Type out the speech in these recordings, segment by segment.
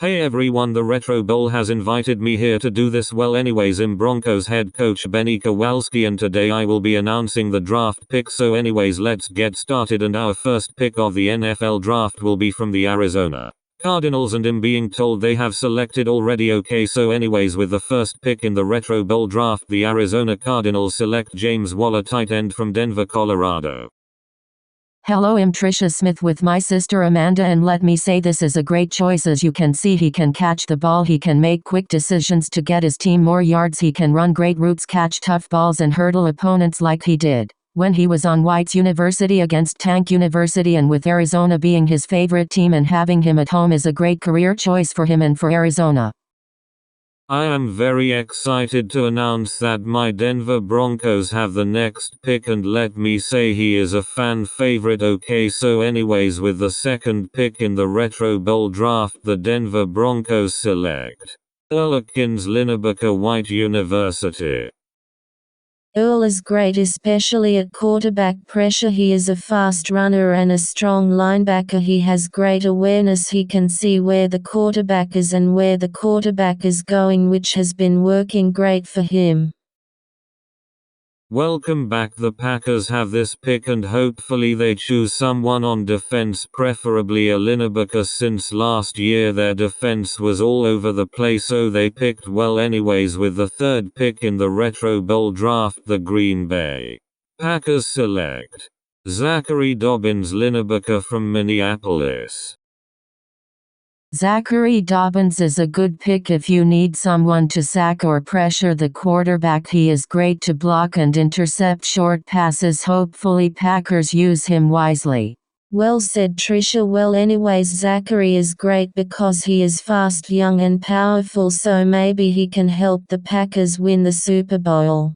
Hey everyone, the Retro Bowl has invited me here to do this. Well anyways, I'm Broncos head coach Benny Kowalski and today I will be announcing the draft pick. So anyways, let's get started, and our first pick of the NFL draft will be from the Arizona Cardinals, and I'm being told they have selected already. Okay, so anyways, with the first pick in the Retro Bowl draft, the Arizona Cardinals select James Waller, tight end from Denver, Colorado. Hello, I'm Trisha Smith with my sister Amanda, and let me say this is a great choice. As you can see, he can catch the ball, he can make quick decisions to get his team more yards, he can run great routes, catch tough balls and hurdle opponents like he did when he was on White's University against Tank University, and with Arizona being his favorite team and having him at home is a great career choice for him and for Arizona. I am very excited to announce that my Denver Broncos have the next pick, and let me say he is a fan favorite. Okay, so anyways, with the second pick in the Retro Bowl draft, the Denver Broncos select Erlikins Linebacker, White University. Earl is great, especially at quarterback pressure. He is a fast runner and a strong linebacker. He has great awareness. He can see where the quarterback is and where the quarterback is going, which has been working great for him. Welcome back. The Packers have this pick and hopefully they choose someone on defense, preferably a linebacker, since last year their defense was all over the place, so they picked well. Anyways, with the third pick in the Retro Bowl draft, the Green Bay Packers select Zachary Dobbins, linebacker from Minneapolis. Zachary Dobbins is a good pick if you need someone to sack or pressure the quarterback. He is great to block and intercept short passes. Hopefully Packers use him wisely. Well said, Trisha. Well anyways, Zachary is great because he is fast, young and powerful, so maybe he can help the Packers win the Super Bowl.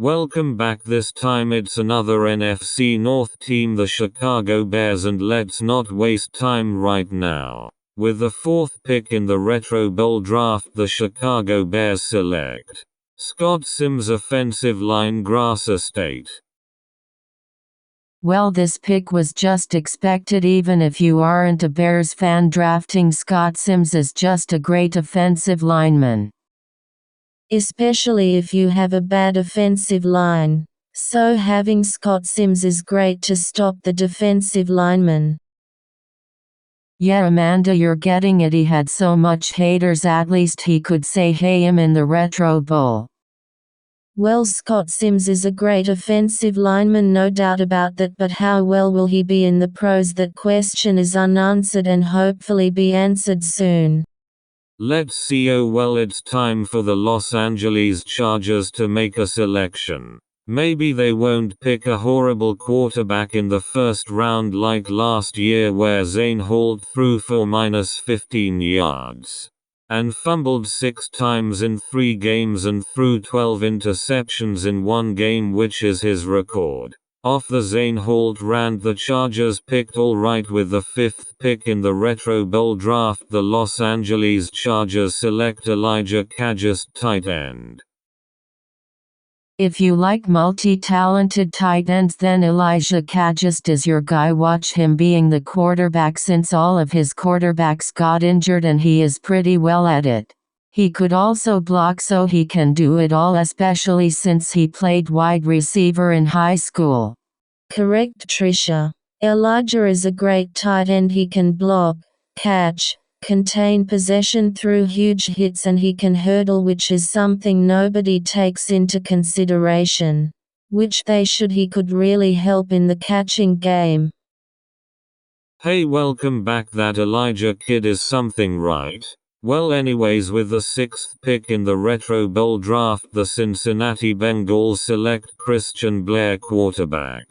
Welcome back. This time it's another NFC North team, the Chicago Bears, and let's not waste time right now. With the fourth pick in the Retro Bowl draft, the Chicago Bears select Scott Sims, offensive line, Grass State. Well, this pick was just expected. Even if you aren't a Bears fan, drafting Scott Sims is just a great offensive lineman. Especially if you have a bad offensive line. So having Scott Sims is great to stop the defensive lineman. Yeah, Amanda, you're getting it. He had so much haters, at least he could say hey him in the Retro Bowl. Well, Scott Sims is a great offensive lineman, no doubt about that, but how well will he be in the pros? That question is unanswered and hopefully be answered soon. Let's see. Oh well, it's time for the Los Angeles Chargers to make a selection. Maybe they won't pick a horrible quarterback in the first round like last year, where Zane Holt threw for -15 yards and fumbled 6 times in 3 games and threw 12 interceptions in 1 game, which is his record. Off the Zane Holt rant, the Chargers picked alright. With the fifth pick in the Retro Bowl draft, the Los Angeles Chargers select Elijah Cajuste, tight end. If you like multi-talented tight ends, then Elijah Cajuste is your guy. Watch him being the quarterback, since all of his quarterbacks got injured and he is pretty well at it. He could also block, so he can do it all, especially since he played wide receiver in high school. Correct, Trisha. Elijah is a great tight end. He can block, catch, contain possession through huge hits, and he can hurdle, which is something nobody takes into consideration. Which they should. He could really help in the catching game. Hey, welcome back. That Elijah kid is something, right? Well anyways, with the sixth pick in the Retro Bowl draft, the Cincinnati Bengals select Christian Blair, quarterback.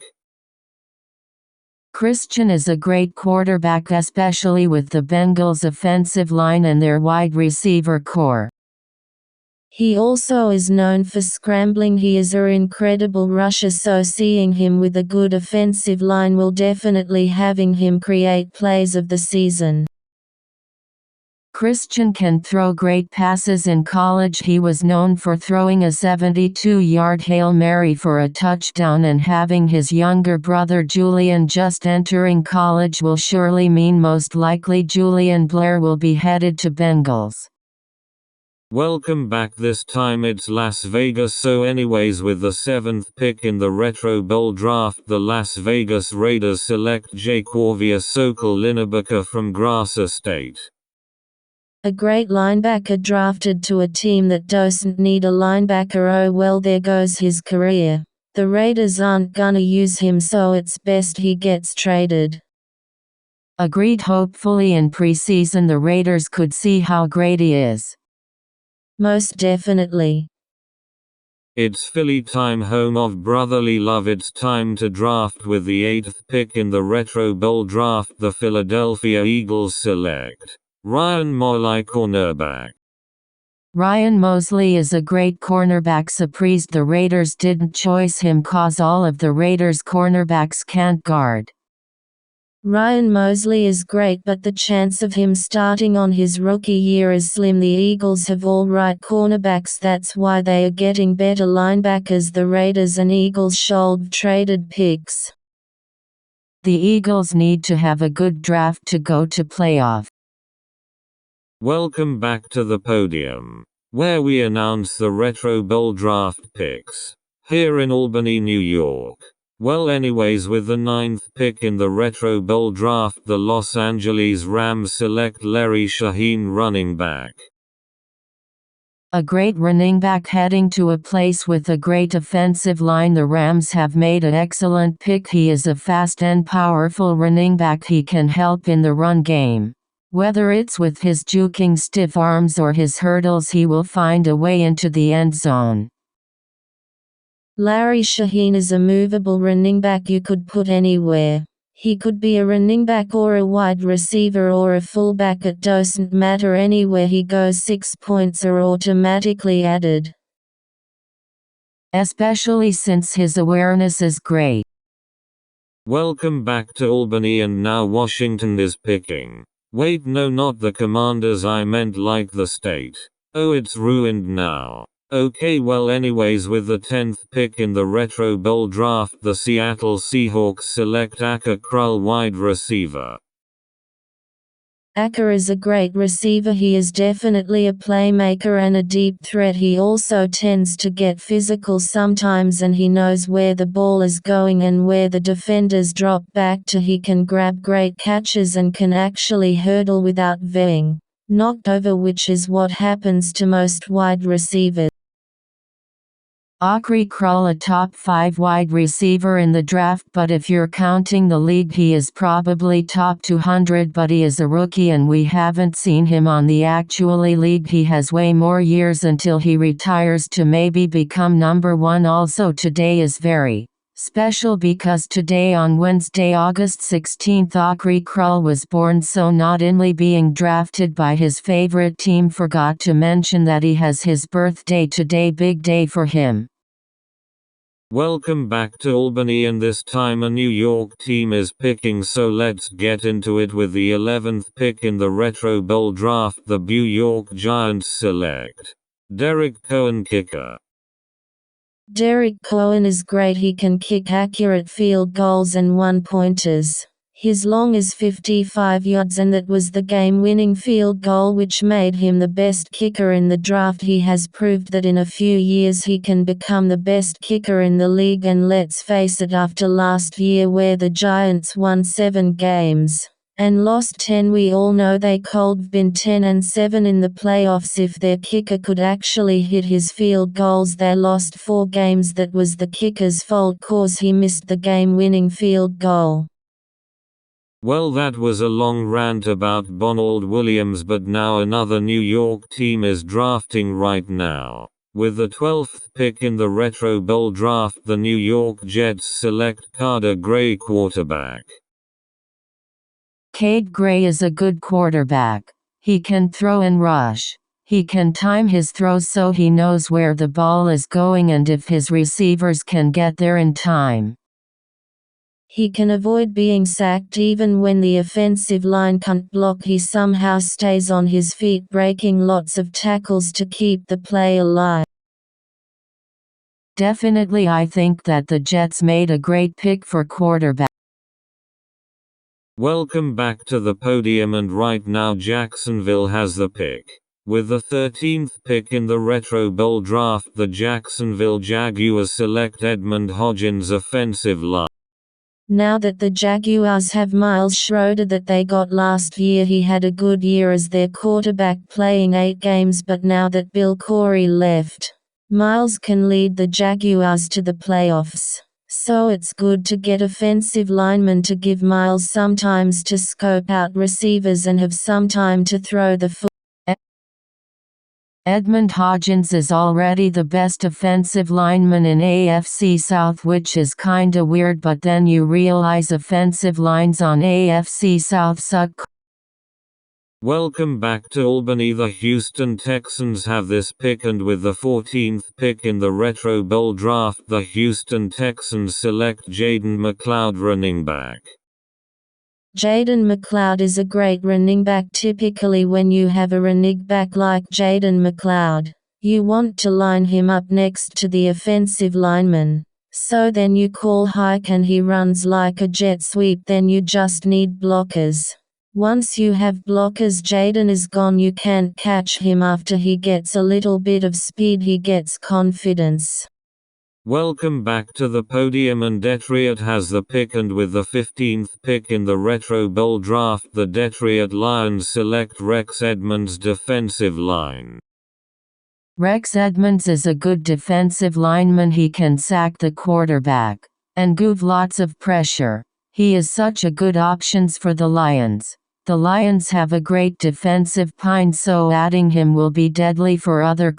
Christian is a great quarterback, especially with the Bengals' offensive line and their wide receiver core. He also is known for scrambling. He is an incredible rusher, so seeing him with a good offensive line will definitely having him create plays of the season. Christian can throw great passes. In college he was known for throwing a 72-yard Hail Mary for a touchdown, and having his younger brother Julian just entering college will surely mean most likely Julian Blair will be headed to Bengals. Welcome back. This time it's Las Vegas. So anyways, with the 7th pick in the Retro Bowl draft, the Las Vegas Raiders select Jaquavius Sokol-Linebacker from Grasser State. A great linebacker drafted to a team that doesn't need a linebacker. Oh well, there goes his career. The Raiders aren't gonna use him, so it's best he gets traded. Agreed. Hopefully in preseason the Raiders could see how great he is. Most definitely. It's Philly time, home of brotherly love. It's time to draft. With the 8th pick in the Retro Bowl draft, the Philadelphia Eagles select Ryan Mosley, cornerback. Ryan Mosley is a great cornerback. Surprised the Raiders didn't choose him cause all of the Raiders cornerbacks can't guard. Ryan Mosley is great, but the chance of him starting on his rookie year is slim. The Eagles have all right cornerbacks, that's why they are getting better linebackers. The Raiders and Eagles should traded picks. The Eagles need to have a good draft to go to playoff. Welcome back to the podium, where we announce the Retro Bowl draft picks, here in Albany, New York. Well anyways, with the 9th pick in the Retro Bowl draft, the Los Angeles Rams select Larry Shaheen, running back. A great running back heading to a place with a great offensive line. The Rams have made an excellent pick. He is a fast and powerful running back. He can help in the run game. Whether it's with his juking stiff arms or his hurdles, he will find a way into the end zone. Larry Shaheen is a movable running back you could put anywhere. He could be a running back or a wide receiver or a fullback. It doesn't matter, anywhere he goes 6 points are automatically added. Especially since his awareness is great. Welcome back to Albany, and now Washington is picking. Wait, no, not the Commanders, I meant like the state. Oh, it's ruined now. Okay, well anyways, with the 10th pick in the Retro Bowl draft, the Seattle Seahawks select Aka Krull, wide receiver. Aka is a great receiver. He is definitely a playmaker and a deep threat. He also tends to get physical sometimes, and he knows where the ball is going and where the defenders drop back to. He can grab great catches and can actually hurdle without being knocked over, which is what happens to most wide receivers. Akri Krull, a top 5 wide receiver in the draft, but if you're counting the league he is probably top 200, but he is a rookie and we haven't seen him on the actually league. He has way more years until he retires to maybe become number 1. Also today is very special because today on Wednesday, August 16, Akri Krull was born, so not only being drafted by his favorite team, forgot to mention that he has his birthday today. Big day for him. Welcome back to Albany, and this time a New York team is picking, so let's get into it. With the 11th pick in the Retro Bowl draft, the New York Giants select Derek Cohen, kicker. Derek Cohen is great. He can kick accurate field goals and one-pointers. His long is 55 yards, and that was the game-winning field goal which made him the best kicker in the draft. He has proved that in a few years he can become the best kicker in the league, and let's face it, after last year where the Giants won 7 games and lost 10, we all know they could've been 10-7 in the playoffs if their kicker could actually hit his field goals. They lost 4 games. That was the kicker's fault cause he missed the game-winning field goal. Well, that was a long rant about Bonald Williams, but now another New York team is drafting right now. With the 12th pick in the Retro Bowl draft, the New York Jets select Carter Gray, quarterback. Cade Gray is a good quarterback. He can throw and rush. He can time his throws so he knows where the ball is going and if his receivers can get there in time. He can avoid being sacked even when the offensive line can't block. He somehow stays on his feet, breaking lots of tackles to keep the play alive. Definitely, I think that the Jets made a great pick for quarterback. Welcome back to the podium, and right now Jacksonville has the pick. With the 13th pick in the Retro Bowl draft, the Jacksonville Jaguars select Edmund Hodgins, offensive line. Now that the Jaguars have Miles Schroeder that they got last year, he had a good year as their quarterback, playing 8 games, but now that Bill Corey left, Miles can lead the Jaguars to the playoffs. So it's good to get offensive linemen to give Miles some times to scope out receivers and have some time to throw the football. Edmund Hodgins is already the best offensive lineman in AFC South, which is kinda weird, but then you realize offensive lines on AFC South suck. Welcome back to Albany. The Houston Texans have this pick, and with the 14th pick in the Retro Bowl draft, the Houston Texans select Jaden McLeod, running back. Jaden McLeod is a great running back. Typically when you have a running back like Jaden McLeod, you want to line him up next to the offensive lineman. So then you call hike and he runs like a jet sweep. Then you just need blockers. Once you have blockers, Jaden is gone. You can't catch him. After he gets a little bit of speed, he gets confidence. Welcome back to the podium, and Detroit has the pick, and with the 15th pick in the Retro Bowl draft, the Detroit Lions select Rex Edmonds, defensive line. Rex Edmonds is a good defensive lineman. He can sack the quarterback and give lots of pressure. He is such a good option for the Lions. The Lions have a great defensive pine, so adding him will be deadly for other.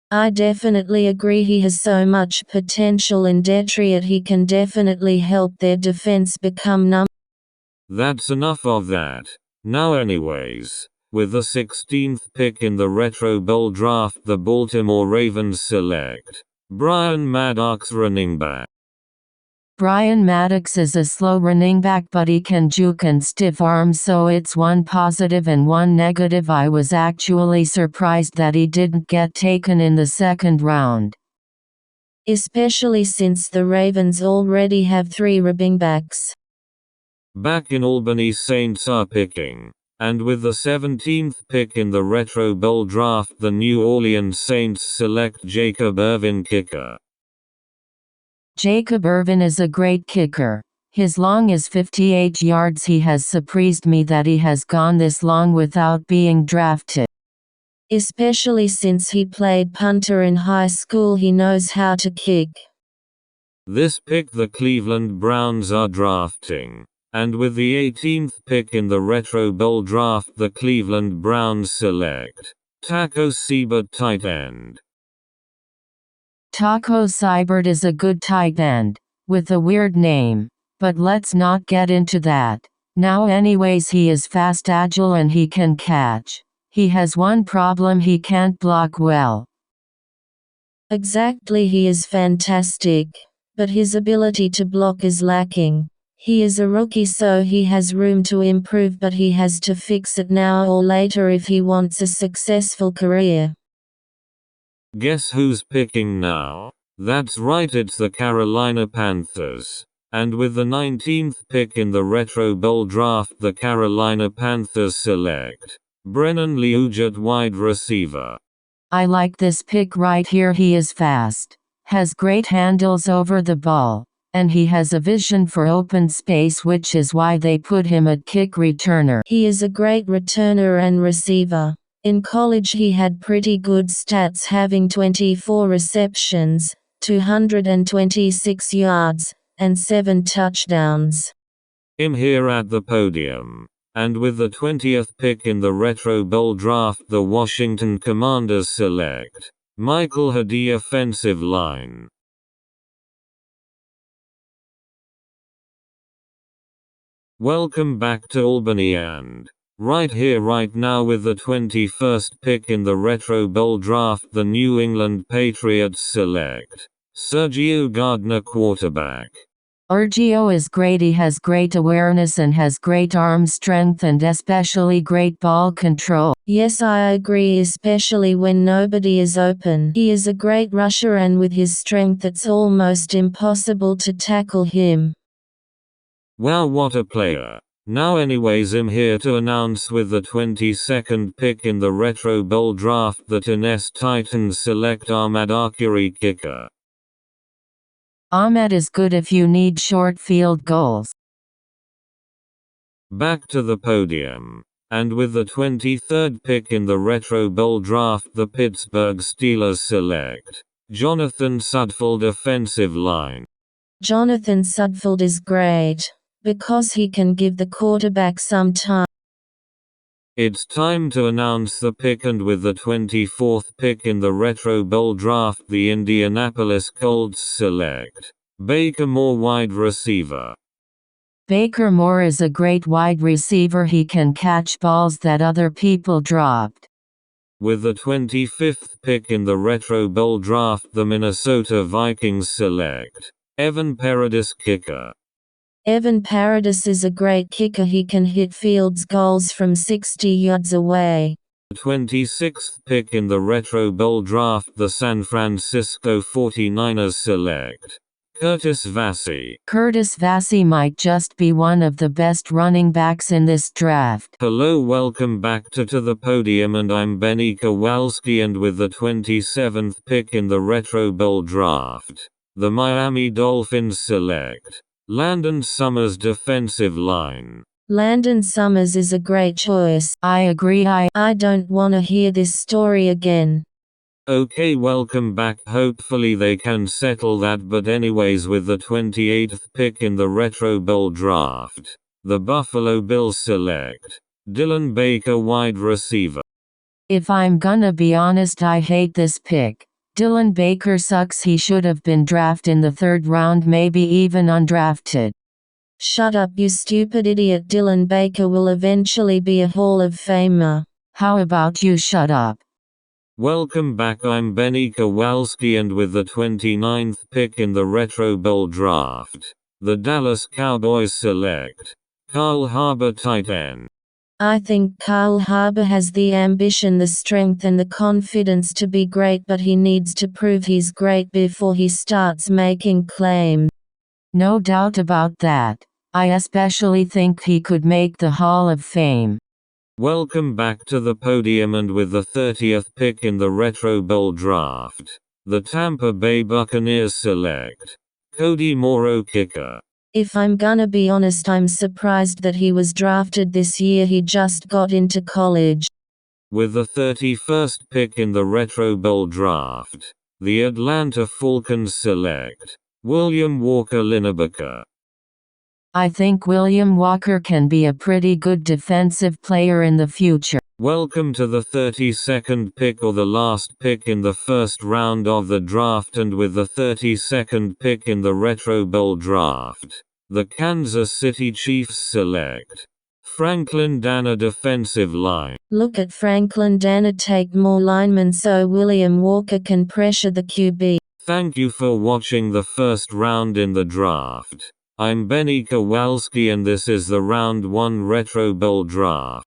I definitely agree. He has so much potential in Detroit. He can definitely help their defense become number. That's enough of that. Now anyways, with the 16th pick in the Retro Bowl draft, the Baltimore Ravens select Brian Maddox, running back. Brian Maddox is a slow running back, but he can juke and stiff arm, so it's one positive and one negative. I was actually surprised that he didn't get taken in the second round. Especially since the Ravens already have 3 running backs. Back in Albany, Saints are picking. And with the 17th pick in the Retro Bowl draft, the New Orleans Saints select Jacob Irvin, kicker. Jacob Irvin is a great kicker. His long is 58 yards. He has surprised me that he has gone this long without being drafted. Especially since he played punter in high school, he knows how to kick. This pick the Cleveland Browns are drafting. And with the 18th pick in the Retro Bowl draft, the Cleveland Browns select Taco Seibert, tight end. Taco Seibert is a good tight end, with a weird name, but let's not get into that. Now anyways, he is fast, agile, and he can catch. He has one problem: he can't block well. Exactly, he is fantastic, but his ability to block is lacking. He is a rookie, so he has room to improve, but he has to fix it now or later if he wants a successful career. Guess who's picking now? That's right, it's the Carolina Panthers. And with the 19th pick in the Retro Bowl draft, the Carolina Panthers select Brennan Liuget, wide receiver. I like this pick right here. He is fast, has great handles over the ball, and he has a vision for open space, which is why they put him at kick returner. He is a great returner and receiver. In college he had pretty good stats, having 24 receptions, 226 yards, and 7 touchdowns. Him here at the podium. And with the 20th pick in the Retro Bowl draft, the Washington Commanders select Michael Hadi, offensive line. Welcome back to Albany, and right here right now with the 21st pick in the Retro Bowl draft, the New England Patriots select Sergio Gardner, quarterback. Sergio is great. He has great awareness and has great arm strength and especially great ball control. Yes, I agree, especially when nobody is open. He is a great rusher and with his strength it's almost impossible to tackle him. Wow, what a player. Now anyways, I'm here to announce with the 22nd pick in the Retro Bowl draft the Tennessee Titans select Ahmad Arcuri, kicker. Ahmed is good if you need short field goals. Back to the podium. And with the 23rd pick in the Retro Bowl draft, the Pittsburgh Steelers select Jonathan Sudfeld, offensive line. Jonathan Sudfeld is great, because he can give the quarterback some time. It's time to announce the pick, and with the 24th pick in the Retro Bowl draft, the Indianapolis Colts select Baker Moore, wide receiver. Baker Moore is a great wide receiver. He can catch balls that other people dropped. With the 25th pick in the Retro Bowl draft, the Minnesota Vikings select Evan Paradis, kicker. Evan Paradis is a great kicker. He can hit field goals from 60 yards away. The 26th pick in the Retro Bowl draft, the San Francisco 49ers select Curtis Vassie. Curtis Vassie might just be one of the best running backs in this draft. Hello, welcome back to the podium, and I'm Benny Kowalski, and with the 27th pick in the Retro Bowl draft, the Miami Dolphins select Landon Summers, defensive line. Landon Summers is a great choice. I agree. I don't wanna hear this story again. Okay, welcome back. Hopefully they can settle that, but anyways, with the 28th pick in the Retro Bowl draft, the Buffalo Bills select Dylan Baker, wide receiver. If I'm gonna be honest, I hate this pick. Dylan Baker sucks. He should have been drafted in the 3rd round, maybe even undrafted. Shut up, you stupid idiot. Dylan Baker will eventually be a Hall of Famer. How about you shut up? Welcome back, I'm Benny Kowalski, and with the 29th pick in the Retro Bowl draft, the Dallas Cowboys select Kyle Harbour, tight end. I think Kyle Harbour has the ambition, the strength and the confidence to be great, but he needs to prove he's great before he starts making claims. No doubt about that. I especially think he could make the Hall of Fame. Welcome back to the podium, and with the 30th pick in the Retro Bowl draft, the Tampa Bay Buccaneers select Cody Morrow, kicker. If I'm gonna be honest, I'm surprised that he was drafted this year. He just got into college. With the 31st pick in the Retro Bowl draft, the Atlanta Falcons select William Walker, linebacker. I think William Walker can be a pretty good defensive player in the future. Welcome to the 32nd pick, or the last pick in the 1st round of the draft, and with the 32nd pick in the Retro Bowl draft, the Kansas City Chiefs select Franklin Dana, defensive line. Look at Franklin Dana take more linemen so William Walker can pressure the QB. Thank you for watching the 1st round in the draft. I'm Benny Kowalski, and this is the Round 1 Retro Bowl draft.